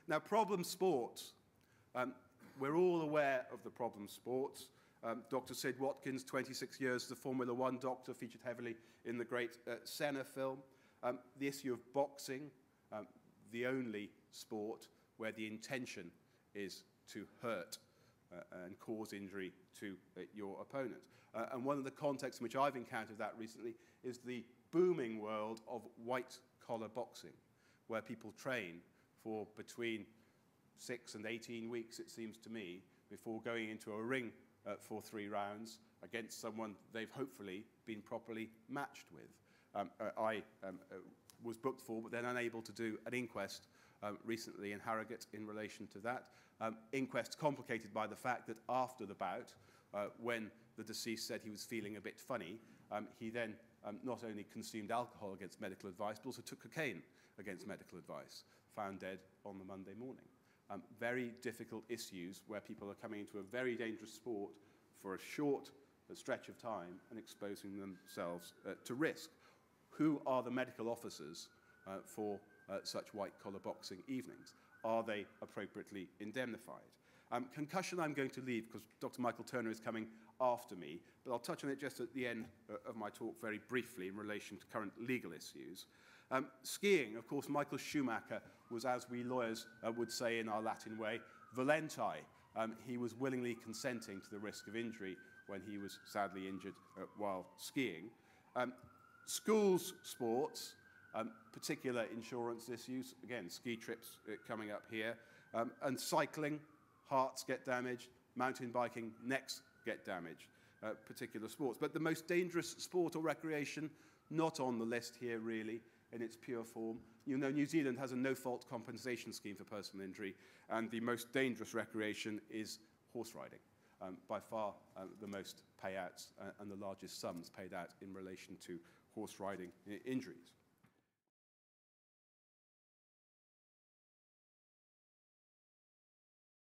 Now, problem sports. We're all aware of the problem sports. Dr. Sid Watkins, 26 years as a Formula One doctor, featured heavily in the great Senna film. The issue of boxing, the only sport where the intention is to hurt and cause injury to your opponent. And one of the contexts in which I've encountered that recently is the booming world of white-collar boxing, where people train for between 6 and 18 weeks, it seems to me, before going into a ring for 3 rounds against someone they've hopefully been properly matched with. I was booked for, but then unable to do an inquest recently in Harrogate in relation to that. Inquest complicated by the fact that after the bout, when the deceased said he was feeling a bit funny, he then not only consumed alcohol against medical advice, but also took cocaine against medical advice, found dead on the Monday morning. Very difficult issues where people are coming into a very dangerous sport for a short stretch of time and exposing themselves to risk. Who are the medical officers for such white-collar boxing evenings? Are they appropriately indemnified? Concussion I'm going to leave because Dr. Michael Turner is coming after me, but I'll touch on it just at the end of my talk very briefly in relation to current legal issues. Skiing, of course, Michael Schumacher was, as we lawyers would say in our Latin way, volenti. He was willingly consenting to the risk of injury when he was sadly injured while skiing. Schools sports, particular insurance issues, again, ski trips coming up here, and cycling, hearts get damaged, mountain biking, necks get damaged, particular sports. But the most dangerous sport or recreation, not on the list here really, in its pure form. You know, New Zealand has a no-fault compensation scheme for personal injury, and the most dangerous recreation is horse riding. By far the most payouts and the largest sums paid out in relation to horse riding injuries.